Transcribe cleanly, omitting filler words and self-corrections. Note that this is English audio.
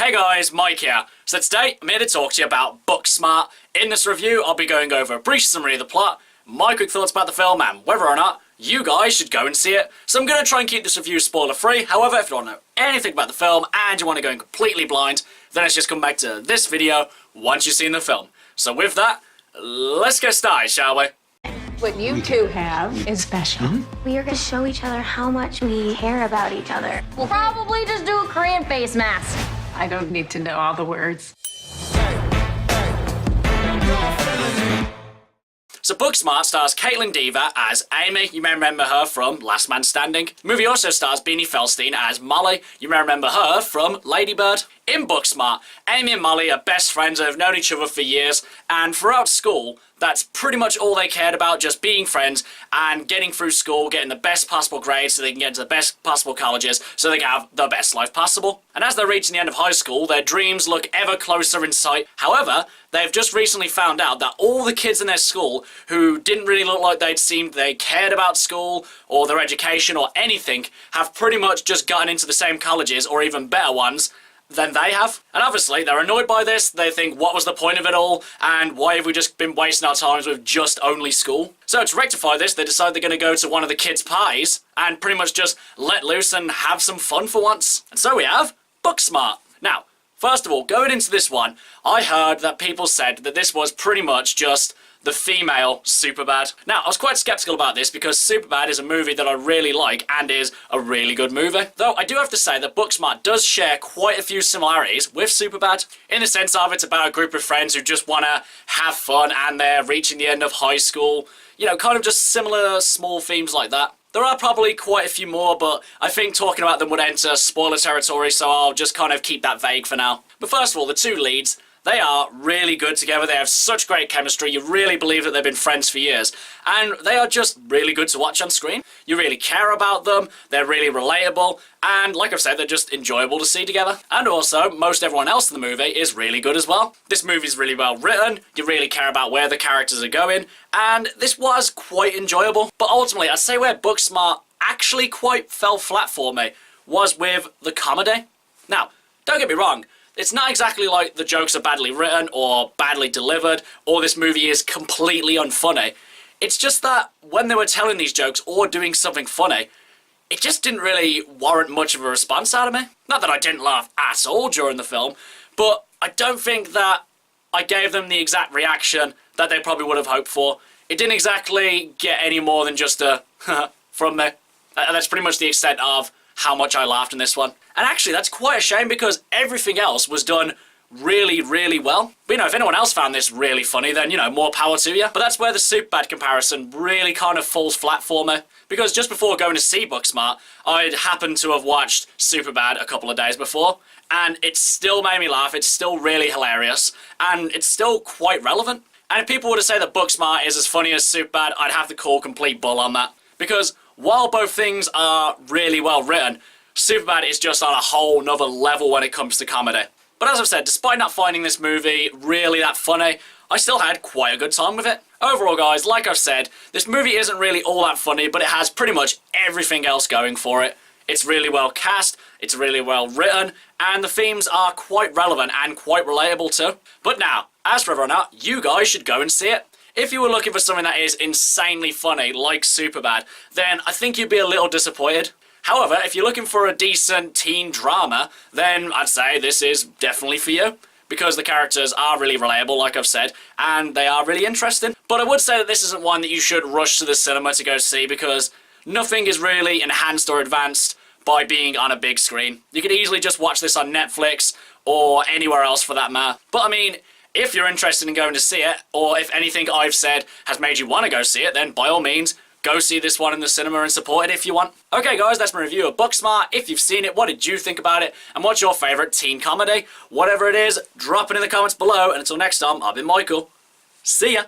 Hey guys, Mike here. So today, I'm here to talk to you about Booksmart. In this review, I'll be going over a brief summary of the plot, my quick thoughts about the film, and whether or not you guys should go and see it. So I'm going to try and keep this review spoiler-free. However, if you don't know anything about the film and you want to go in completely blind, then let's just come back to this video once you've seen the film. So with that, let's get started, shall we? What you two have is special. We are going to show each other how much we care about each other. We'll probably just do a Korean face mask. I don't need to know all the words. So Booksmart stars Caitlin Dever as Amy. You may remember her from Last Man Standing. The movie also stars Beanie Feldstein as Molly. You may remember her from Lady Bird. In Booksmart, Amy and Molly are best friends and have known each other for years, and throughout school, that's pretty much all they cared about, just being friends and getting through school, getting the best possible grades so they can get into the best possible colleges so they can have the best life possible. And as they're reaching the end of high school, their dreams look ever closer in sight. However, they've just recently found out that all the kids in their school who didn't really look like they cared about school or their education or anything have pretty much just gotten into the same colleges or even better ones than they have. And obviously, they're annoyed by this. They think, what was the point of it all? And why have we just been wasting our times with just only school? So to rectify this, they decide they're going to go to one of the kids' parties and pretty much just let loose and have some fun for once. And so we have Booksmart. Now, first of all, going into this one, I heard that people said that this was pretty much just the female Superbad. Now, I was quite skeptical about this because Superbad is a movie that I really like and is a really good movie. Though I do have to say that Booksmart does share quite a few similarities with Superbad, in the sense of it's about a group of friends who just want to have fun and they're reaching the end of high school. You know, kind of just similar small themes like that. There are probably quite a few more, but I think talking about them would enter spoiler territory, so I'll just kind of keep that vague for now. But first of all, the two leads, they are really good together. They have such great chemistry. You really believe that they've been friends for years. And they are just really good to watch on screen. You really care about them. They're really relatable. And like I've said, they're just enjoyable to see together. And also, most everyone else in the movie is really good as well. This movie's really well written. You really care about where the characters are going. And this was quite enjoyable. But ultimately, I'd say where Booksmart actually quite fell flat for me was with the comedy. Now, don't get me wrong. It's not exactly like the jokes are badly written or badly delivered or this movie is completely unfunny. It's just that when they were telling these jokes or doing something funny, it just didn't really warrant much of a response out of me. Not that I didn't laugh at all during the film, but I don't think that I gave them the exact reaction that they probably would have hoped for. It didn't exactly get any more than just a from me. That's pretty much the extent of how much I laughed in this one. And actually, that's quite a shame because everything else was done really, really well. But, you know, if anyone else found this really funny, then, you know, more power to you. But that's where the Superbad comparison really kind of falls flat for me. Because just before going to see Booksmart, I'd happened to have watched Superbad a couple of days before, and it still made me laugh. It's still really hilarious, and it's still quite relevant. And if people were to say that Booksmart is as funny as Superbad, I'd have to call complete bull on that. Because while both things are really well written, Superbad is just on a whole nother level when it comes to comedy. But as I've said, despite not finding this movie really that funny, I still had quite a good time with it. Overall, guys, like I've said, this movie isn't really all that funny, but it has pretty much everything else going for it. It's really well cast, it's really well written, and the themes are quite relevant and quite relatable too. But now, as for whether or not you guys should go and see it, if you were looking for something that is insanely funny, like Superbad, then I think you'd be a little disappointed. However, if you're looking for a decent teen drama, then I'd say this is definitely for you. Because the characters are really relatable, like I've said, and they are really interesting. But I would say that this isn't one that you should rush to the cinema to go see, because nothing is really enhanced or advanced by being on a big screen. You could easily just watch this on Netflix, or anywhere else for that matter. But I mean, if you're interested in going to see it, or if anything I've said has made you want to go see it, then by all means, go see this one in the cinema and support it if you want. Okay guys, that's my review of Booksmart. If you've seen it, what did you think about it? And what's your favourite teen comedy? Whatever it is, drop it in the comments below. And until next time, I've been Michael. See ya!